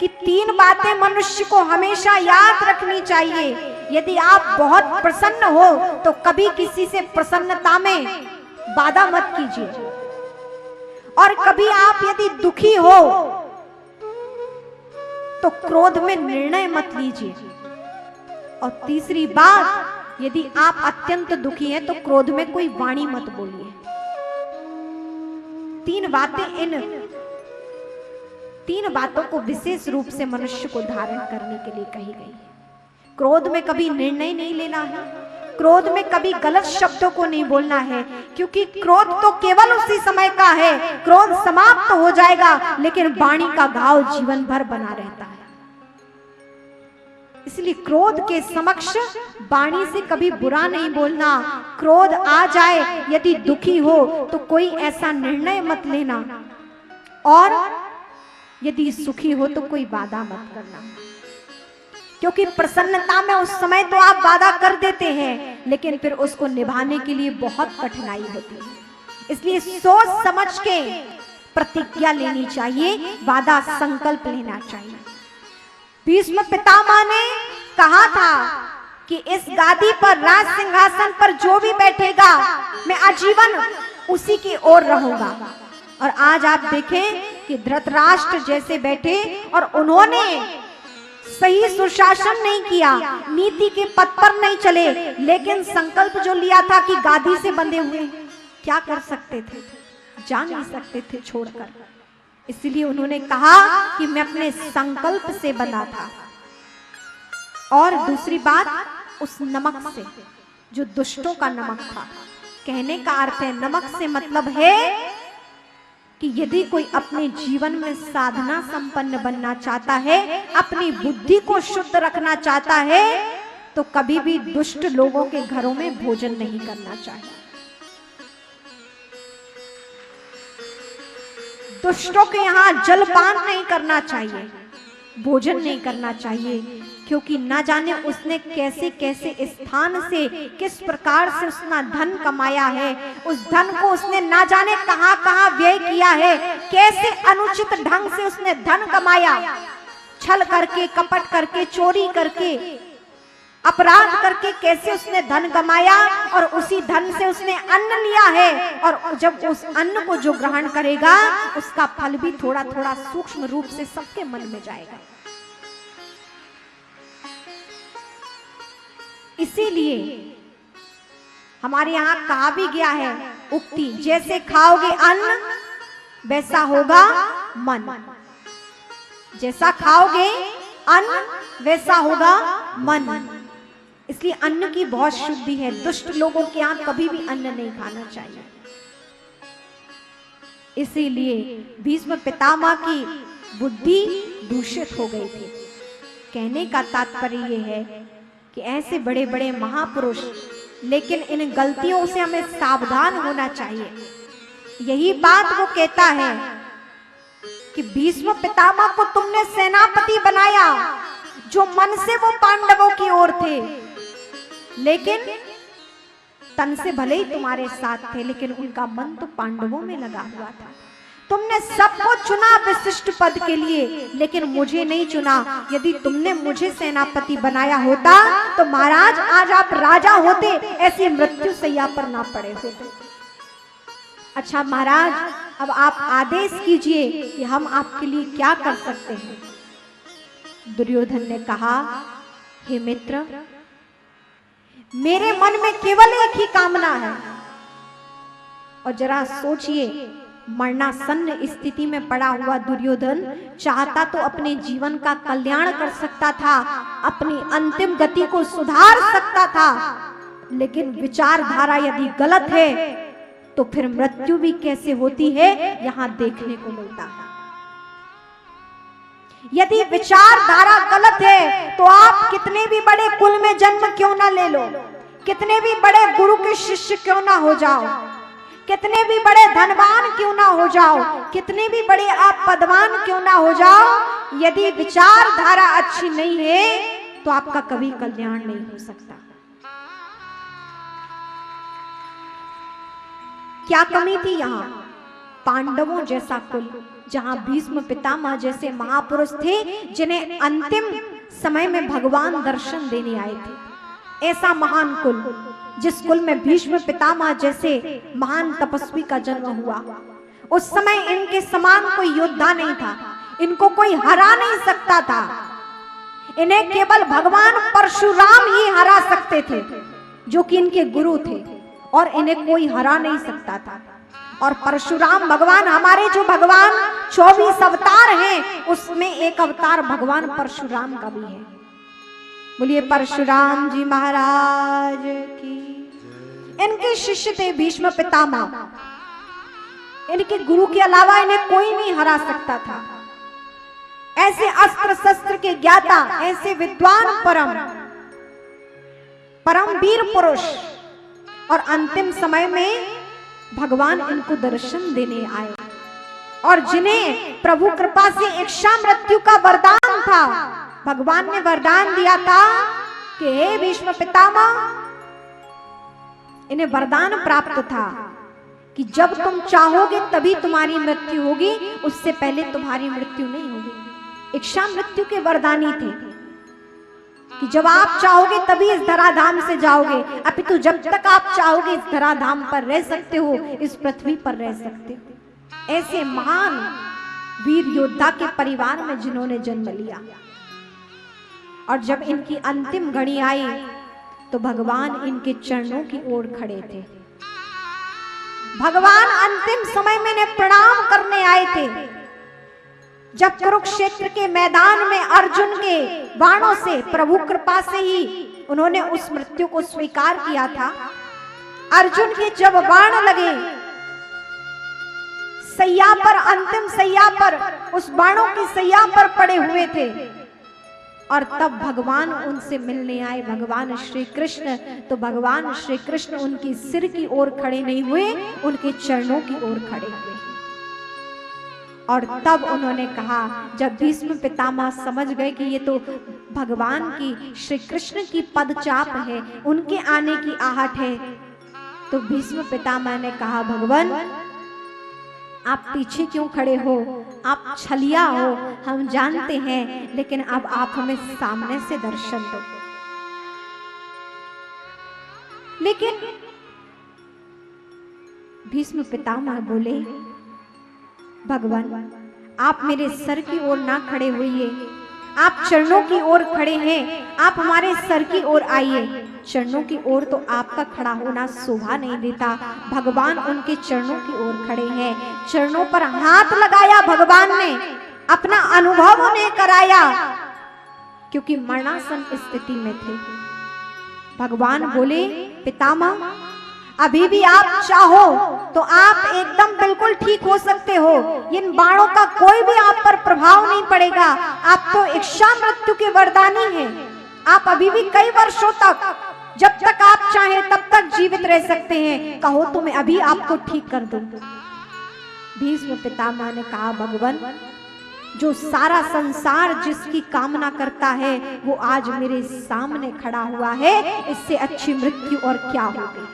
कि 3 बातें मनुष्य को हमेशा याद रखनी चाहिए। यदि आप बहुत प्रसन्न हो तो कभी किसी से प्रसन्नता में बाधा मत कीजिए, और कभी आप यदि दुखी हो तो क्रोध में निर्णय मत लीजिए। और तीसरी बात, यदि आप अत्यंत दुखी हैं तो क्रोध में कोई वाणी मत बोलिए। 3 बातों को विशेष रूप से मनुष्य को धारण करने के लिए कही गई है। क्रोध में कभी निर्णय नहीं लेना है, क्रोध में कभी गलत शब्दों को नहीं बोलना है, क्योंकि क्रोध तो केवल उसी समय का है, क्रोध समाप्त हो जाएगा, लेकिन वाणी का घाव जीवन भर बना रहता है। इसलिए क्रोध के समक्ष वाणी से कभी बुरा नहीं बोलना। क्रोध आ जाए, यदि दुखी हो तो कोई ऐसा निर्णय मत लेना, और यदि सुखी हो तो कोई बाधा मत करना, क्योंकि प्रसन्नता में उस समय तो आप वादा कर देते हैं, लेकिन फिर उसको निभाने के लिए बहुत कठिनाई होती है। इसलिए सोच समझ के प्रतिज्ञा लेनी चाहिए, वादा संकल्प लेना चाहिए। भीष्म पितामह ने कहा था कि इस गादी पर, राज सिंहासन पर जो भी बैठेगा मैं आजीवन उसी की ओर रहूंगा। और आज आप देखें कि धृतराष्ट्र जैसे बैठे और उन्होंने सही सुशासन नहीं किया, नीति के पथ पर नहीं चले, लेकिन संकल्प जो लिया था कि गादी से बंधे हुए क्या कर सकते थे, जा नहीं सकते थे छोड़कर। इसलिए उन्होंने कहा कि मैं अपने संकल्प से बंधा था। और दूसरी बात, उस नमक से, जो दुष्टों का नमक था। कहने का अर्थ है, नमक से मतलब है कि यदि कोई अपने जीवन में साधना संपन्न बनना चाहता है, अपनी बुद्धि को शुद्ध रखना चाहता है, तो कभी भी दुष्ट लोगों के घरों में भोजन नहीं करना चाहिए। दुष्टों के यहाँ जलपान नहीं करना चाहिए, भोजन नहीं करना चाहिए, क्योंकि ना जाने उसने कैसे कैसे स्थान से, किस प्रकार से उसने धन कमाया है, उस धन को उसने ना जाने कहां कहां व्यय किया है, कैसे अनुचित ढंग से उसने धन कमाया, छल करके, कपट करके, चोरी करके, अपराध करके कैसे उसने धन कमाया, और उसी धन से उसने अन्न लिया है। और जब उस अन्न को जो ग्रहण करेगा, उसका फल भी थोड़ा थोड़ा सूक्ष्म रूप से सबके मन में जाएगा। इसीलिए हमारे यहाँ कहा भी गया है उक्ति, जैसे खाओगे अन्न वैसा होगा मन। जैसा खाओगे अन्न वैसा होगा मन। इसलिए अन्न की बहुत शुद्धि है। दुष्ट लोगों के यहाँ कभी भी अन्न नहीं खाना चाहिए। इसीलिए भीष्म पितामह की बुद्धि दूषित हो गई थी। कहने का तात्पर्य यह है कि ऐसे बड़े बड़े महापुरुष, लेकिन इन गलतियों से हमें सावधान होना चाहिए। यही बात वो कहता है कि भीष्म पितामह को तुमने सेनापति बनाया, जो मन से वो पांडवों की ओर थे, लेकिन तन से भले ही तुम्हारे साथ थे, लेकिन उनका मन तो पांडवों में लगा हुआ था। तुमने सबको चुना विशिष्ट पद के लिए, लेकिन मुझे नहीं चुना। यदि तुमने मुझे सेनापति बनाया होता तो महाराज आज आप राजा होते, ऐसी मृत्यु सैया पर ना पड़े होते। अच्छा महाराज, अब आप आदेश कीजिए कि हम आपके लिए क्या कर सकते हैं। दुर्योधन ने कहा, हे मित्र, मेरे मन में केवल एक ही कामना है। और जरा सोचिए, मरणासन्न स्थिति में पड़ा हुआ दुर्योधन चाहता तो अपने जीवन का कल्याण कर सकता था, अपनी अंतिम गति को सुधार सकता था, लेकिन विचारधारा यदि गलत है तो फिर मृत्यु भी कैसे होती है यहां देखने को मिलता है। यदि विचारधारा गलत है तो आप कितने भी बड़े कुल में जन्म क्यों ना ले लो, कितने भी बड़े गुरु के शिष्य क्यों ना हो जाओ, कितने भी बड़े धनवान क्यों ना हो जाओ, कितने भी बड़े आप पदवान क्यों ना हो जाओ, यदि विचारधारा अच्छी नहीं है तो आपका कभी कल्याण नहीं हो सकता। क्या कमी थी यहाँ? पांडवों जैसा कुल जहां भीष्म पितामह जैसे महापुरुष थे जिन्हें अंतिम समय में भगवान दर्शन देने आए थे। ऐसा महान कुल, जिस कुल में भीष्म पितामह जैसे महान तपस्वी का जन्म हुआ, उस समय इनके समान कोई योद्धा नहीं था, इनको कोई हरा नहीं सकता था। इन्हें केवल भगवान परशुराम ही हरा सकते थे, जो कि इनके गुरु थे, और इन्हें कोई हरा नहीं सकता था। और परशुराम भगवान, हमारे जो भगवान 24 अवतार हैं, उसमें एक अवतार भगवान परशुराम का भी है। बोलिए परशुराम जी महाराज की। इनके शिष्य थे भीष्म पितामह। इनके गुरु के अलावा इन्हें कोई नहीं हरा सकता था। ऐसे अस्त्र शस्त्र के ज्ञाता, ऐसे विद्वान परम वीर पुरुष, और अंतिम समय में भगवान इनको दर्शन देने आए, और जिन्हें प्रभु कृपा से इच्छा मृत्यु का वरदान था। भगवान ने वरदान दिया था कि हे भीष्म पितामह, इन्हें वरदान प्राप्त था कि जब तुम चाहोगे तभी तुम्हारी मृत्यु होगी, उससे पहले तुम्हारी मृत्यु नहीं होगी। इच्छा मृत्यु के वरदानी थे कि जब आप चाहोगे तभी इस धराधाम से जाओगे, अपितु जब तक आप चाहोगे इस धराधाम पर रह सकते हो, इस पृथ्वी पर रह सकते हो। ऐसे महान वीर योद्धा के परिवार में जिन्होंने जन्म लिया, और जब इनकी अंतिम घड़ी आई तो भगवान इनके चरणों की ओर खड़े थे। भगवान अंतिम समय में इन्हें प्रणाम करने आए थे। जब कुरुक्षेत्र के मैदान में अर्जुन के बाणों से, प्रभु कृपा से ही उन्होंने उस मृत्यु को स्वीकार किया था। अर्जुन के जब बाण लगे सैया पर, अंतिम सैया पर, उस बाणों की सैया पर पड़े हुए थे, और तब भगवान उनसे मिलने आए, भगवान श्री कृष्ण। तो भगवान श्री कृष्ण उनकी सिर की ओर खड़े नहीं हुए, उनके चरणों की ओर खड़े हुए। और तब उन्होंने कहा, जब भीष्म पितामह समझ गए कि ये तो भगवान की, श्री कृष्ण की पदचाप है, उनके आने की आहट है, तो भीष्म पितामह ने कहा, भगवान आप पीछे क्यों खड़े हो? आप छलिया हो, हम जानते हैं, लेकिन अब आप हमें सामने से दर्शन दो। लेकिन भीष्म पितामह बोले, भगवान आप मेरे सर की ओर ना खड़े होइए, आप चरणों की ओर खड़े हैं, आप हमारे सर की ओर आइए। चरणों की ओर तो आपका खड़ा होना शोभा नहीं देता। भगवान उनके चरणों की ओर खड़े हैं, चरणों पर हाथ लगाया भगवान ने, अपना अनुभव उन्हें कराया, क्योंकि मरणासन स्थिति में थे। भगवान बोले, पितामह अभी भी आप चाहो तो आप एकदम बिल्कुल ठीक हो सकते हो, इन बाणों का कोई भी आप पर प्रभाव नहीं पड़ेगा। आप तो इच्छा मृत्यु के वरदानी हैं, आप अभी भी कई वर्षों तक, जब तक आप चाहें तब तक जीवित रह सकते हैं। कहो तो मैं अभी आपको ठीक कर दूं। भीष्म पितामह ने कहा, भगवान जो सारा संसार जिसकी कामना करता है वो आज मेरे सामने खड़ा हुआ है, इससे अच्छी मृत्यु और क्या होगी।